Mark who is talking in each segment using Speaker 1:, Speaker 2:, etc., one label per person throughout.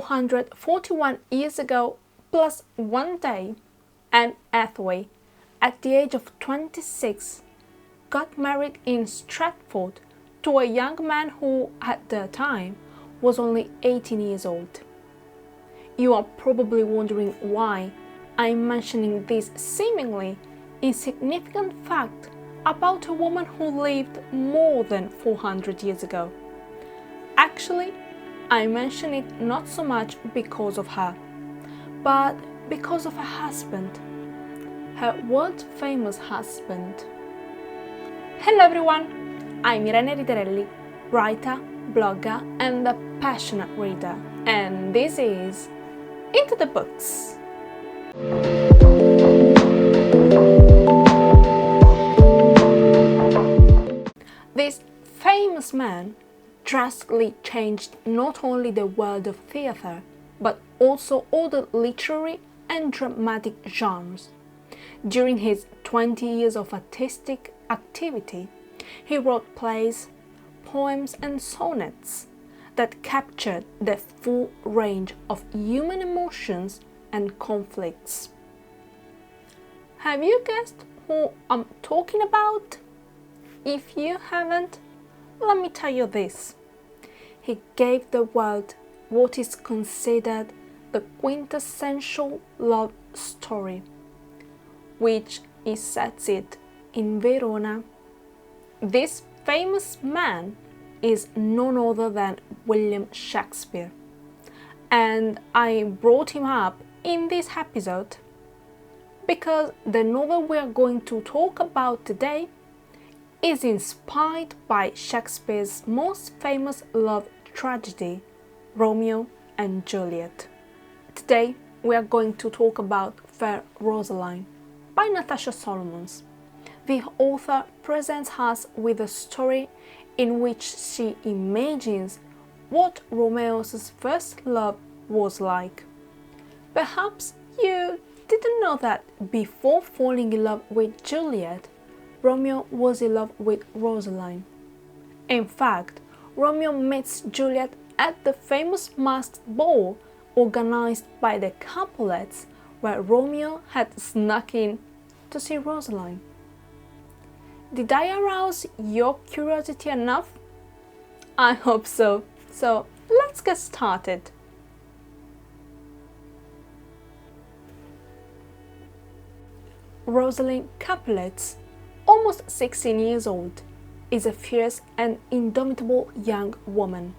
Speaker 1: 441 years ago plus 1 day, Anne Hathaway, at the age of 26, got married in Stratford to a young man who, at the time, was only 18 years old. You are probably wondering why I'm mentioning this seemingly insignificant fact about a woman who lived more than 400 years ago. Actually, I mention it not so much because of her, but because of her husband, her world-famous husband. Hello everyone, I'm Irene Riterelli, writer, blogger and a passionate reader, and this is Into the Books. This famous man drastically changed not only the world of theatre, but also all the literary and dramatic genres. During his 20 years of artistic activity, he wrote plays, poems and sonnets that captured the full range of human emotions and conflicts. Have you guessed who I'm talking about? If you haven't, let me tell you this. He gave the world what is considered the quintessential love story, which he sets it in Verona. This famous man is none other than William Shakespeare, and I brought him up in this episode because the novel we are going to talk about today is inspired by Shakespeare's most famous love tragedy, Romeo and Juliet. Today we are going to talk about Fair Rosaline by Natasha. The author presents us with a story in which she imagines what Romeo's first love was like. Perhaps you didn't know that before falling in love with Juliet, Romeo was in love with Rosaline. In fact, Romeo meets Juliet at the famous masked ball organized by the Capulets, where Romeo had snuck in to see Rosaline. Did I arouse your curiosity enough? I hope so. So let's get started. Rosaline Capulets, almost 16 years old, is a fierce and indomitable young woman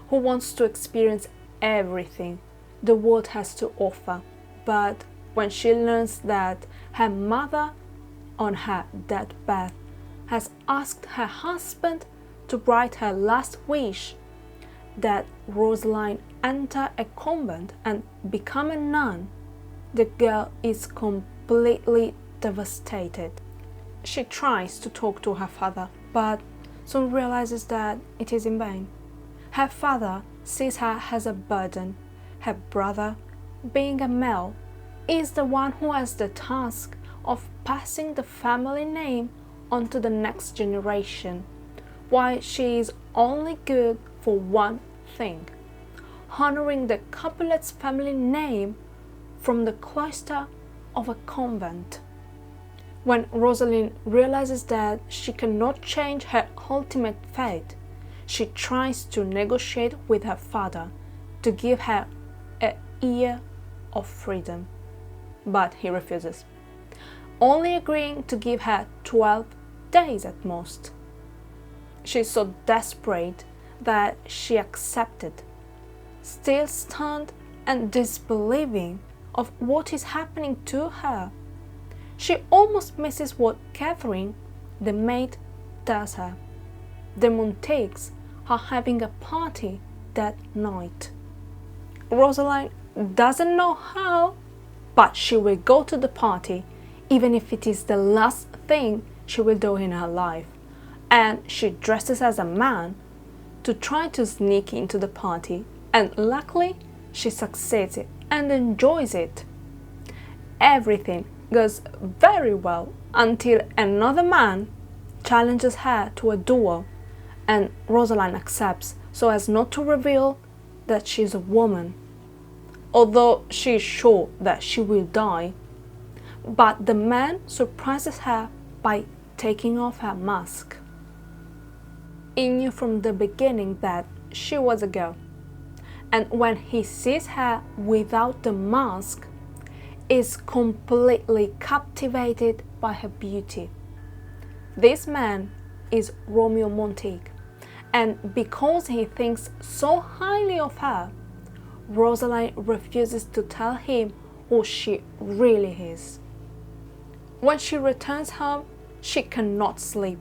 Speaker 1: who wants to experience everything the world has to offer. But when she learns that her mother, on her deathbed, has asked her husband to write her last wish, that Rosaline enter a convent and become a nun, the girl is completely devastated. She tries to talk to her father, but soon realizes that it is in vain. Her father sees her as a burden. Her brother, being a male, is the one who has the task of passing the family name on to the next generation, while she is only good for one thing: honoring the Capulets' family name from the cloister of a convent. When Rosaline realizes that she cannot change her ultimate fate, she tries to negotiate with her father to give her a year of freedom, but he refuses, only agreeing to give her 12 days at most. She is so desperate that she accepted, still stunned and disbelieving of what is happening to her. She almost misses what Catherine, the maid, tells her. The Montagues are having a party that night. Rosaline doesn't know how, but she will go to the party, even if it is the last thing she will do in her life. And she dresses as a man to try to sneak into the party, and luckily she succeeds and enjoys it. Everything goes very well until another man challenges her to a duel, and Rosaline accepts so as not to reveal that she is a woman although she is sure that she will die. But the man surprises her by taking off her mask. He knew from the beginning that she was a girl, and when he sees her without the mask, is completely captivated by her beauty. This man is Romeo Montague, and because he thinks so highly of her, Rosaline refuses to tell him who she really is. When she returns home, she cannot sleep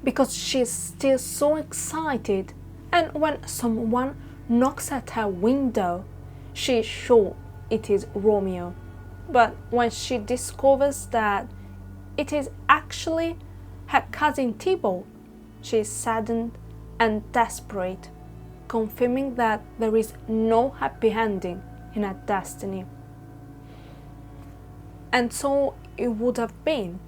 Speaker 1: because she is still so excited, and when someone knocks at her window, she is sure it is Romeo. But when she discovers that it is actually her cousin Thibault, she is saddened and desperate, confirming that there is no happy ending in her destiny. And so it would have been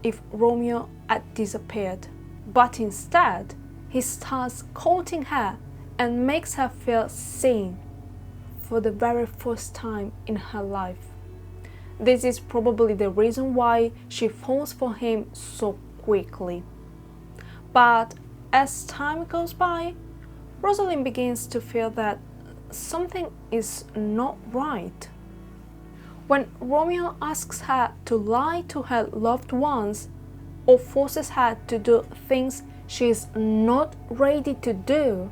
Speaker 1: if Romeo had disappeared, but instead he starts courting her and makes her feel seen for the very first time in her life. This is probably the reason why she falls for him so quickly. But as time goes by, Rosaline begins to feel that something is not right. When Romeo asks her to lie to her loved ones or forces her to do things she is not ready to do,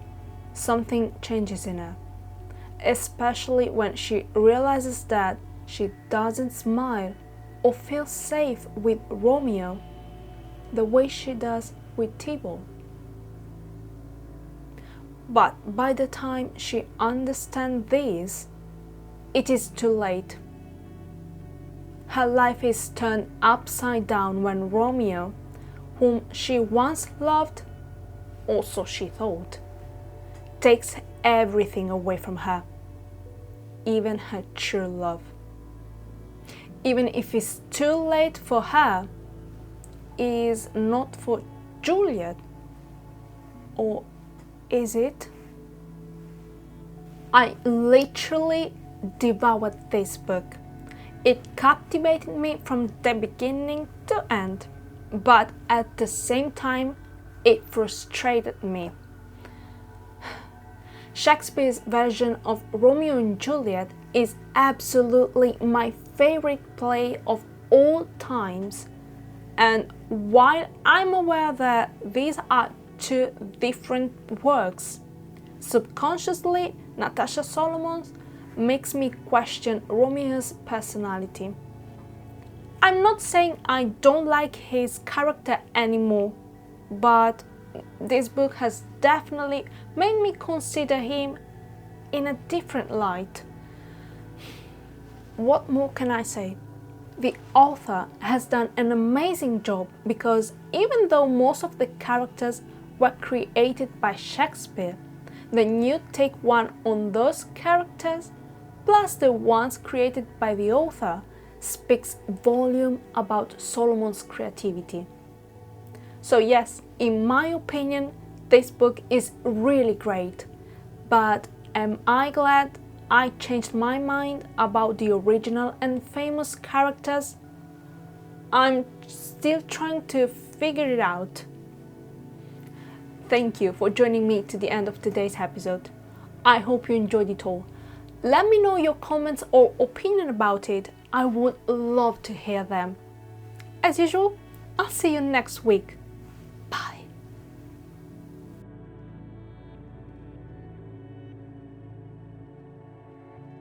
Speaker 1: something changes in her, especially when she realizes that she doesn't smile or feel safe with Romeo the way she does with Thibault. But by the time she understands this, it is too late. Her life is turned upside down when Romeo, whom she once loved, or so she thought, takes everything away from her, even her true love. Even if it's too late for her, it is not for Juliet. Or is it? I literally devoured this book. It captivated me from the beginning to end, but at the same time, it frustrated me. Shakespeare's version of Romeo and Juliet is absolutely my favorite play of all times, and while I'm aware that these are two different works, subconsciously Natasha Solomon's makes me question Romeo's personality. I'm not saying I don't like his character anymore, but this book has definitely made me consider him in a different light. What more can I say? The author has done an amazing job because even though most of the characters were created by Shakespeare, the new take one on those characters, plus the ones created by the author, speaks volume about Solomon's creativity. So yes, in my opinion, this book is really great, but am I glad I changed my mind about the original and famous characters? I'm still trying to figure it out. Thank you for joining me to the end of today's episode. I hope you enjoyed it all. Let me know your comments or opinion about it. I would love to hear them. As usual, I'll see you next week.